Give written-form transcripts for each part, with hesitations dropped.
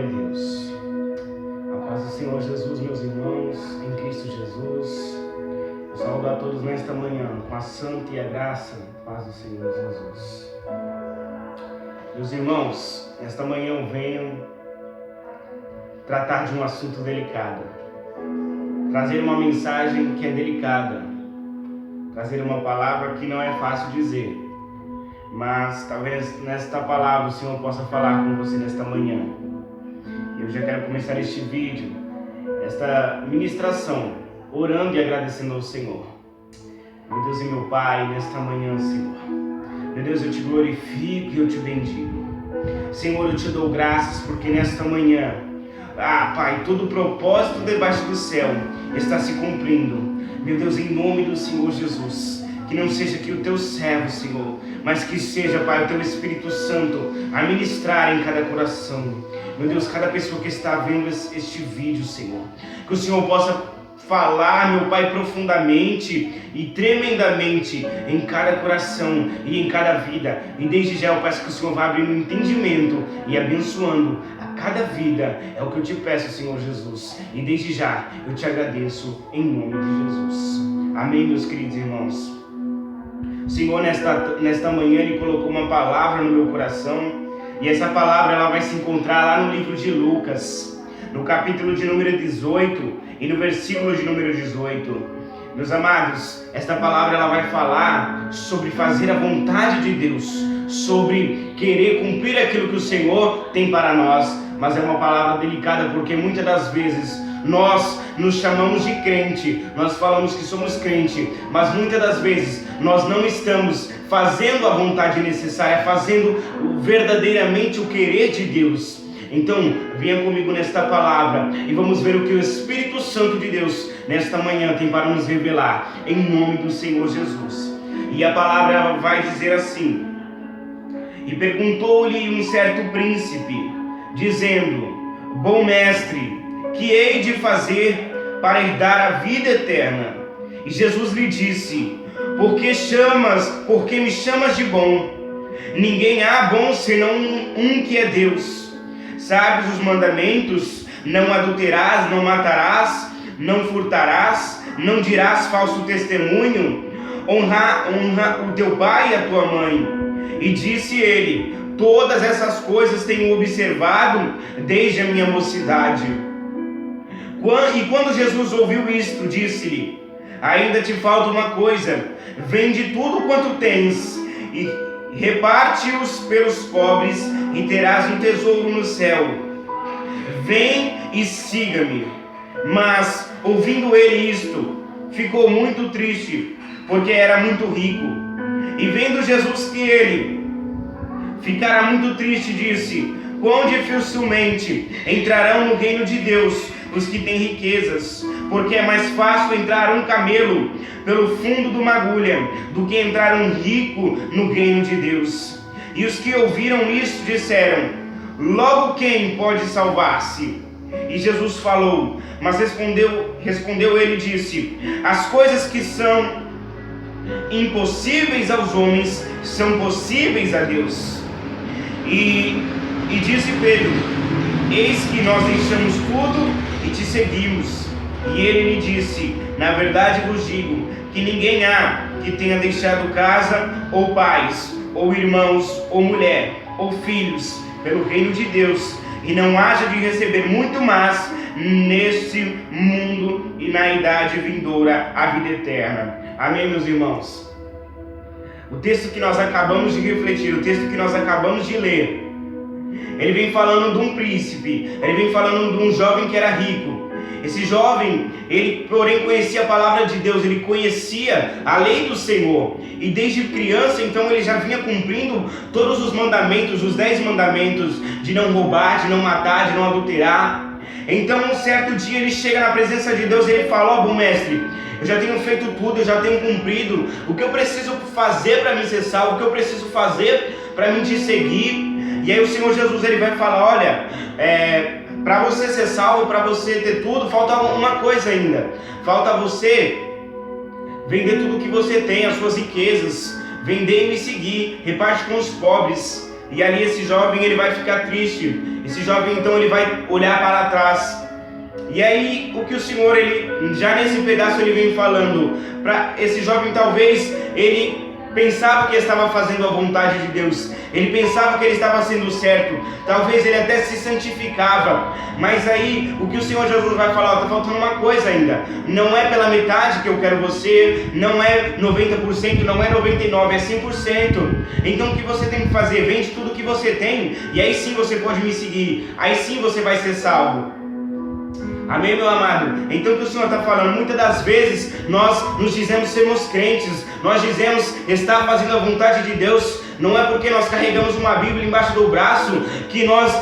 Glória a Deus. A paz do Senhor Jesus, meus irmãos, em Cristo Jesus. Eu saúdo a todos nesta manhã, com a santa e a graça e paz do Senhor Jesus. Meus irmãos, nesta manhã eu venho tratar de um assunto delicado. Trazer uma mensagem que é delicada. Trazer uma palavra que não é fácil dizer. Mas talvez nesta palavra o Senhor possa falar com você nesta manhã. Eu já quero começar este vídeo, esta ministração, orando e agradecendo ao Senhor. Meu Deus e meu Pai, nesta manhã, Senhor. Meu Deus, eu te glorifico e eu te bendigo. Senhor, eu te dou graças porque nesta manhã, Pai, todo o propósito debaixo do céu está se cumprindo. Meu Deus, em nome do Senhor Jesus. Que não seja aqui o teu servo, Senhor, mas que seja, Pai, o teu Espírito Santo a ministrar em cada coração. Meu Deus, cada pessoa que está vendo este vídeo, Senhor, que o Senhor possa falar, meu Pai, profundamente e tremendamente em cada coração e em cada vida. E desde já eu peço que o Senhor vá abrindo entendimento e abençoando a cada vida. É o que eu te peço, Senhor Jesus. E desde já eu te agradeço em nome de Jesus. Amém, meus queridos irmãos. O Senhor, nesta manhã, Ele colocou uma palavra no meu coração. E essa palavra ela vai se encontrar lá no livro de Lucas, no capítulo de número 18 e no versículo de número 18. Meus amados, esta palavra ela vai falar sobre fazer a vontade de Deus, sobre querer cumprir aquilo que o Senhor tem para nós. Mas é uma palavra delicada porque muitas das vezes nós nos chamamos de crente, nós falamos que somos crente, mas muitas das vezes nós não estamos fazendo a vontade necessária, fazendo verdadeiramente o querer de Deus. Então, venha comigo nesta palavra e vamos ver o que o Espírito Santo de Deus nesta manhã tem para nos revelar, em nome do Senhor Jesus. E a palavra vai dizer assim: e perguntou-lhe um certo príncipe, dizendo: bom mestre, que hei de fazer para herdar a vida eterna? E Jesus lhe disse: por que me chamas de bom? Ninguém há bom senão um que é Deus. Sabes os mandamentos? Não adulterarás, não matarás, não furtarás, não dirás falso testemunho, honra o teu pai e a tua mãe. E disse ele: todas essas coisas tenho observado desde a minha mocidade. E quando Jesus ouviu isto, disse-lhe: ainda te falta uma coisa, vende tudo quanto tens e reparte-os pelos pobres e terás um tesouro no céu. Vem e siga-me. Mas, ouvindo ele isto, ficou muito triste, porque era muito rico. E vendo Jesus que ele ficara muito triste, disse: quão dificilmente entrarão no reino de Deus os que têm riquezas, porque é mais fácil entrar um camelo pelo fundo de uma agulha do que entrar um rico no reino de Deus. E os que ouviram isso disseram: logo quem pode salvar-se? E Jesus falou, mas respondeu ele e disse: as coisas que são impossíveis aos homens são possíveis a Deus. E disse Pedro: eis que nós deixamos tudo e te seguimos. E ele lhe disse: na verdade vos digo que ninguém há que tenha deixado casa, ou pais, ou irmãos, ou mulher, ou filhos, pelo reino de Deus, e não haja de receber muito mais neste mundo e na idade vindoura a vida eterna. Amém, meus irmãos? O texto que nós acabamos de refletir, o texto que nós acabamos de ler, ele vem falando de um príncipe, ele vem falando de um jovem que era rico. Esse jovem, ele porém conhecia a palavra de Deus, ele conhecia a lei do Senhor. E desde criança, então, ele já vinha cumprindo todos os mandamentos, os 10 mandamentos, de não roubar, de não matar, de não adulterar. Então, um certo dia, ele chega na presença de Deus e ele fala: ó, bom mestre, eu já tenho feito tudo, eu já tenho cumprido. O que eu preciso fazer para me ser salvo? O que eu preciso fazer para me te seguir? E aí o Senhor Jesus, ele vai falar: olha, para você ser salvo, para você ter tudo, falta uma coisa ainda. Falta você vender tudo que você tem, as suas riquezas, vender e me seguir, reparte com os pobres. E ali esse jovem ele vai ficar triste. Esse jovem então ele vai olhar para trás. E aí o que o Senhor, ele já nesse pedaço ele vem falando para esse jovem, talvez ele pensava que estava fazendo a vontade de Deus, ele pensava que ele estava sendo certo, talvez ele até se santificava, mas aí o que o Senhor Jesus vai falar, está faltando uma coisa ainda, não é pela metade que eu quero você, não é 90%, não é 99%, é 100%, então o que você tem que fazer? Vende tudo que você tem, e aí sim você pode me seguir, aí sim você vai ser salvo. Amém, meu amado? Então o que o Senhor está falando, muitas das vezes nós nos dizemos sermos crentes, nós dizemos estar fazendo a vontade de Deus, não é porque nós carregamos uma Bíblia embaixo do braço que nós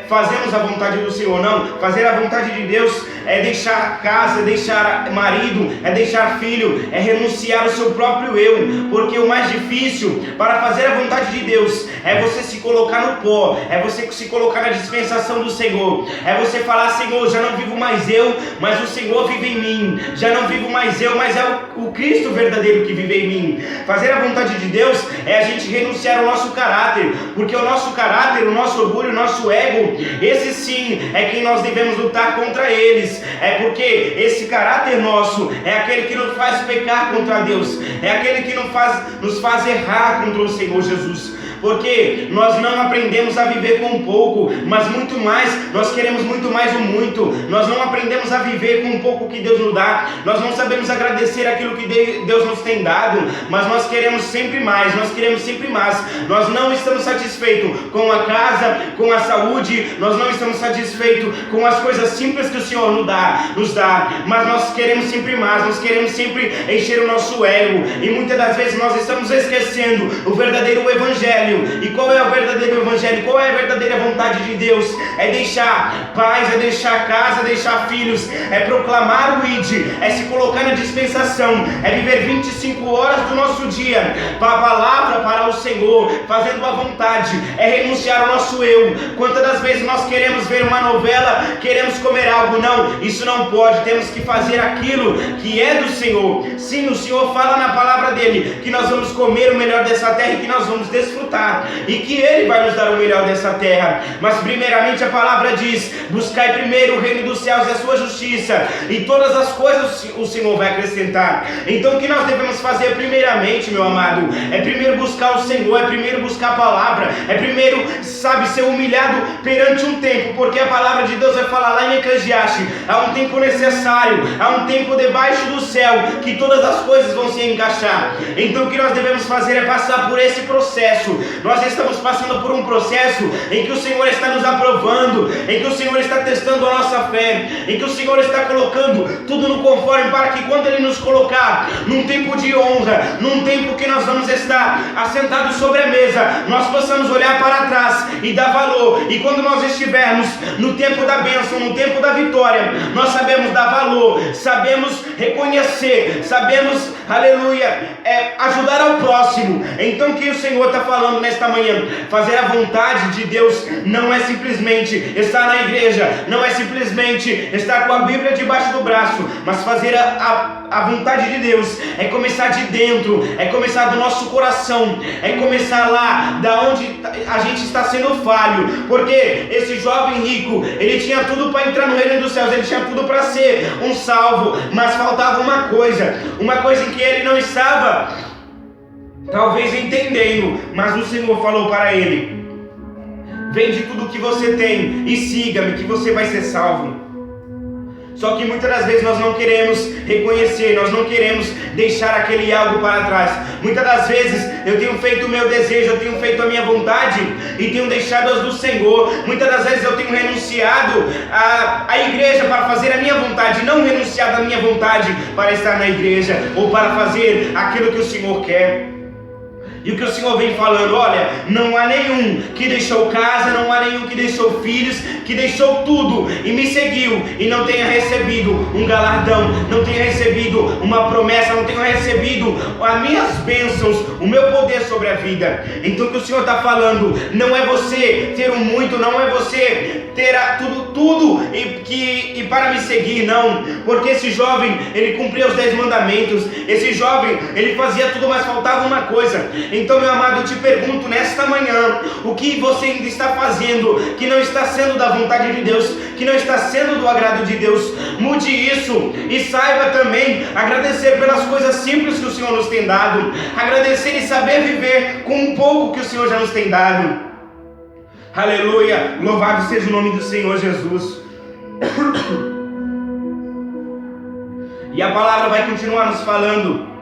fazemos a vontade do Senhor, não. Fazer a vontade de Deus é deixar casa, é deixar marido, é deixar filho, é renunciar ao seu próprio eu, porque o mais difícil para fazer a vontade de Deus é você se colocar no pó, é você se colocar na dispensação do Senhor, é você falar: Senhor, já não vivo mais eu, mas o Senhor vive em mim, já não vivo mais eu, mas é o Cristo verdadeiro que vive em mim. Fazer a vontade de Deus é a gente renunciar ao nosso caráter, porque o nosso caráter, o nosso orgulho, o nosso ego, esse sim é quem nós devemos lutar contra eles, é porque esse caráter nosso é aquele que nos faz pecar contra Deus, é aquele que nos faz errar contra o Senhor Jesus. Porque nós não aprendemos a viver com pouco, mas muito mais, nós queremos muito mais o muito. Nós não aprendemos a viver com o pouco que Deus nos dá, nós não sabemos agradecer aquilo que Deus nos tem dado, mas nós queremos sempre mais, nós queremos sempre mais. Nós não estamos satisfeitos com a casa, com a saúde, nós não estamos satisfeitos com as coisas simples que o Senhor nos dá, mas nós queremos sempre mais, nós queremos sempre encher o nosso ego, e muitas das vezes nós estamos esquecendo o verdadeiro evangelho. E qual é o verdadeiro evangelho? Qual é a verdadeira vontade de Deus? É deixar paz, é deixar casa, é deixar filhos, é proclamar o ID, é se colocar na dispensação, é viver 25 horas do nosso dia para a palavra, para o Senhor, fazendo a vontade, é renunciar ao nosso eu. Quantas das vezes nós queremos ver uma novela, queremos comer algo? Não, isso não pode, temos que fazer aquilo que é do Senhor. Sim, o Senhor fala na palavra dele que nós vamos comer o melhor dessa terra e que nós vamos desfrutar, e que Ele vai nos dar o melhor dessa terra. Mas primeiramente a palavra diz: buscai primeiro o reino dos céus e a sua justiça, e todas as coisas o Senhor vai acrescentar. Então o que nós devemos fazer primeiramente, meu amado, é primeiro buscar o Senhor, é primeiro buscar a palavra, é primeiro, ser humilhado perante um tempo, porque a palavra de Deus vai falar lá em Eclesiastes: há um tempo necessário, há um tempo debaixo do céu, que todas as coisas vão se encaixar. Então o que nós devemos fazer é passar por esse processo. Nós estamos passando por um processo em que o Senhor está nos aprovando, em que o Senhor está testando a nossa fé, em que o Senhor está colocando tudo no conforme, para que quando Ele nos colocar num tempo de honra, num tempo que nós vamos estar assentados sobre a mesa, nós possamos olhar para trás e dar valor. E quando nós estivermos no tempo da bênção, no tempo da vitória, nós sabemos dar valor, sabemos reconhecer, sabemos, aleluia, ajudar ao próximo. Então o que o Senhor está falando nesta manhã? Fazer a vontade de Deus não é simplesmente estar na igreja, não é simplesmente estar com a Bíblia debaixo do braço, mas fazer a vontade de Deus é começar de dentro, é começar do nosso coração, é começar lá da onde a gente está sendo falho. Porque esse jovem rico, ele tinha tudo para entrar no reino dos céus, ele tinha tudo para ser um salvo, mas faltava uma coisa em que ele não estava talvez entendendo, mas o Senhor falou para ele: vende tudo o que você tem e siga-me, que você vai ser salvo. Só que muitas das vezes nós não queremos reconhecer, nós não queremos deixar aquele algo para trás. Muitas das vezes eu tenho feito o meu desejo, eu tenho feito a minha vontade e tenho deixado as do Senhor. Muitas das vezes eu tenho renunciado à igreja para fazer a minha vontade, não renunciado à minha vontade para estar na igreja ou para fazer aquilo que o Senhor quer. E o que o Senhor vem falando: olha, não há nenhum que deixou casa, não há nenhum que deixou filhos, que deixou tudo e me seguiu e não tenha recebido um galardão, não tenha recebido uma promessa, não tenha recebido as minhas bênçãos, o meu poder sobre a vida. Então o que o Senhor está falando não é você ter um muito, não é você ter tudo e para me seguir, não. Porque esse jovem, ele cumpria os 10 mandamentos, esse jovem, ele fazia tudo, mas faltava uma coisa. Então, meu amado, eu te pergunto nesta manhã, o que você ainda está fazendo que não está sendo da vontade de Deus, que não está sendo do agrado de Deus? Mude isso e saiba também agradecer pelas coisas simples que o Senhor nos tem dado, agradecer e saber viver com um pouco que o Senhor já nos tem dado. Aleluia, louvado seja o nome do Senhor Jesus. E a palavra vai continuar nos falando.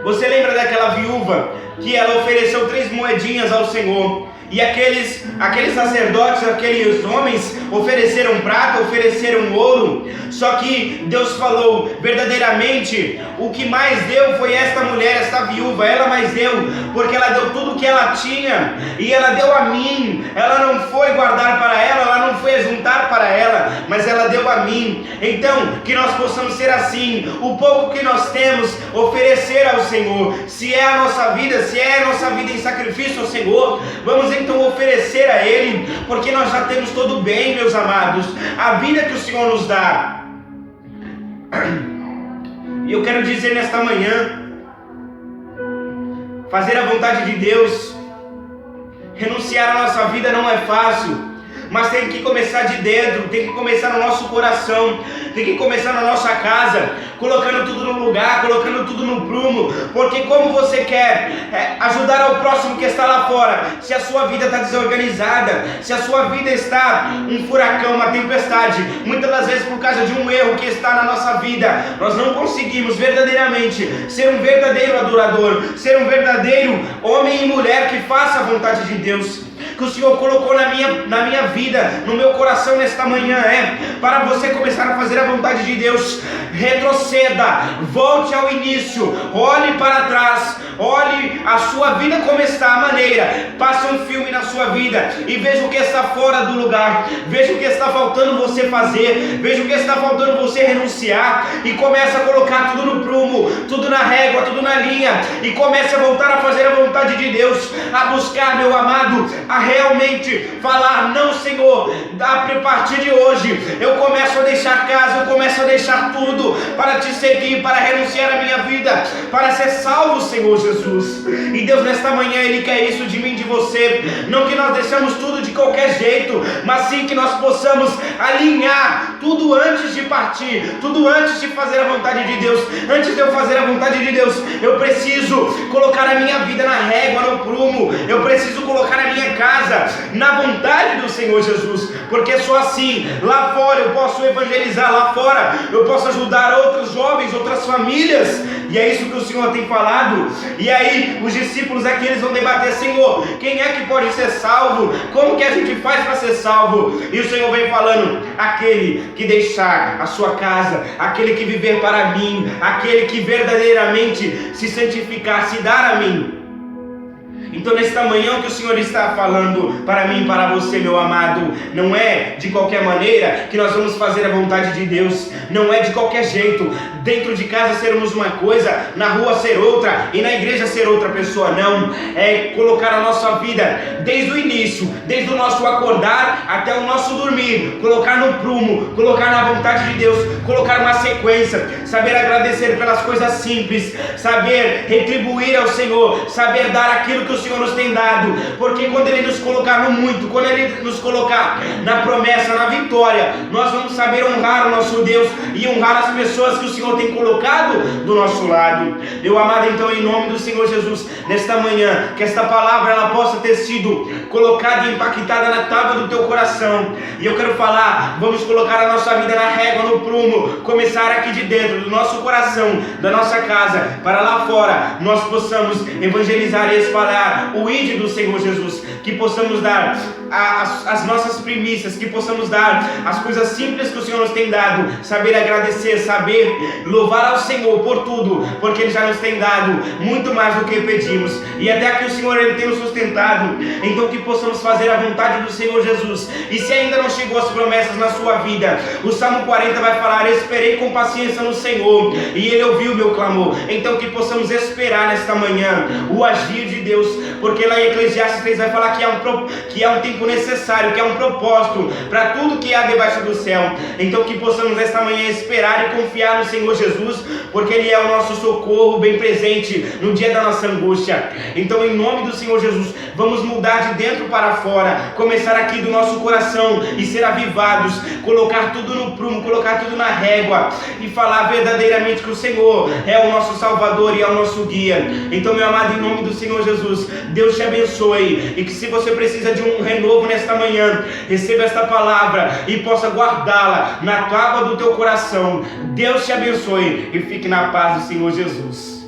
Você lembra daquela viúva que ela ofereceu 3 moedinhas ao Senhor? E aqueles sacerdotes, aqueles homens ofereceram prata, ofereceram ouro. Só que Deus falou, verdadeiramente, o que mais deu foi esta mulher, esta viúva. Ela mais deu, porque ela deu tudo o que ela tinha. E ela deu a mim. Ela não foi guardar para ela não foi juntar para ela, mas ela deu a mim. Então, que nós possamos ser assim, o pouco que nós temos, oferecer ao Senhor. Se é a nossa vida, em sacrifício ao Senhor, vamos então oferecer a Ele, porque nós já temos todo bem, meus amados, a vida que o Senhor nos dá. E eu quero dizer nesta manhã, fazer a vontade de Deus, renunciar à nossa vida não é fácil, mas tem que começar de dentro, tem que começar no nosso coração, tem que começar na nossa casa, colocando tudo no lugar, colocando tudo no prumo, porque como você quer ajudar ao próximo que está lá fora, se a sua vida está desorganizada, se a sua vida está um furacão, uma tempestade, muitas das vezes por causa de um erro que está na nossa vida, nós não conseguimos verdadeiramente ser um verdadeiro adorador, ser um verdadeiro homem e mulher que faça a vontade de Deus. Que o Senhor colocou na minha vida, no meu coração nesta manhã, para você começar a fazer a vontade de Deus. Retroceda, volte ao início, olhe para trás, olhe a sua vida como está, a maneira, passe um filme na sua vida e veja o que está fora do lugar, veja o que está faltando você fazer, veja o que está faltando você renunciar, e comece a colocar tudo no prumo, tudo na régua, tudo na linha, e comece a voltar a fazer a vontade de Deus, a buscar, meu amado, a realmente falar, não, Senhor, a partir de hoje eu começo a deixar casa, eu começo a deixar tudo para te seguir, para renunciar à minha vida, para ser salvo, Senhor Jesus. E Deus, nesta manhã, Ele quer isso de mim, de você, não que nós deixamos tudo de qualquer jeito, mas sim que nós possamos alinhar tudo antes de partir, tudo antes de fazer a vontade de Deus. Antes de eu fazer a vontade de Deus, eu preciso colocar a minha vida na régua, no prumo, eu preciso colocar a minha casa na vontade do Senhor Jesus, porque só assim, lá fora eu posso evangelizar, lá fora eu posso ajudar outros jovens, outras famílias, e é isso que o Senhor tem falado. E aí os discípulos aqui, eles vão debater, Senhor, quem é que pode ser salvo? Como que a gente faz para ser salvo? E o Senhor vem falando, aquele que deixar a sua casa, aquele que viver para mim, aquele que verdadeiramente se santificar, se dar a mim. Então nesta manhã o que o Senhor está falando para mim e para você, meu amado, não é de qualquer maneira que nós vamos fazer a vontade de Deus, não é de qualquer jeito, dentro de casa sermos uma coisa, na rua ser outra e na igreja ser outra pessoa, não, é colocar a nossa vida desde o início, desde o nosso acordar até o nosso dormir, colocar no prumo, colocar na vontade de Deus, colocar uma sequência, saber agradecer pelas coisas simples, saber retribuir ao Senhor, saber dar aquilo que o Senhor nos tem dado, porque quando Ele nos colocar no muito, quando Ele nos colocar na promessa, na vitória, nós vamos saber honrar o nosso Deus e honrar as pessoas que o Senhor tem colocado do nosso lado. Meu amado, então, em nome do Senhor Jesus, nesta manhã, que esta palavra ela possa ter sido colocada e impactada na tábua do teu coração. E eu quero falar, vamos colocar a nossa vida na régua, no prumo, começar aqui de dentro do nosso coração, da nossa casa, para lá fora nós possamos evangelizar e espalhar o ID do Senhor Jesus, que possamos dar as nossas primícias, que possamos dar as coisas simples que o Senhor nos tem dado, saber agradecer, saber louvar ao Senhor por tudo, porque Ele já nos tem dado muito mais do que pedimos, e até aqui o Senhor Ele tem nos sustentado. Então que possamos fazer a vontade do Senhor Jesus. E se ainda não chegou as promessas na sua vida, o Salmo 40 vai falar, esperei com paciência no Senhor, e Ele ouviu o meu clamor. Então que possamos esperar nesta manhã o agir de Deus, porque lá em Eclesiastes 3 vai falar que há um tempo tempo necessário, que é um propósito para tudo que há debaixo do céu. Então que possamos esta manhã esperar e confiar no Senhor Jesus, porque Ele é o nosso socorro bem presente no dia da nossa angústia. Então, em nome do Senhor Jesus, vamos mudar de dentro para fora, começar aqui do nosso coração e ser avivados, colocar tudo no prumo, colocar tudo na régua e falar verdadeiramente que o Senhor é o nosso Salvador e é o nosso guia. Então, meu amado, em nome do Senhor Jesus, Deus te abençoe, e que se você precisa de um renovo nesta manhã, receba esta palavra e possa guardá-la na tábua do teu coração. Deus te abençoe e fique na paz do Senhor Jesus.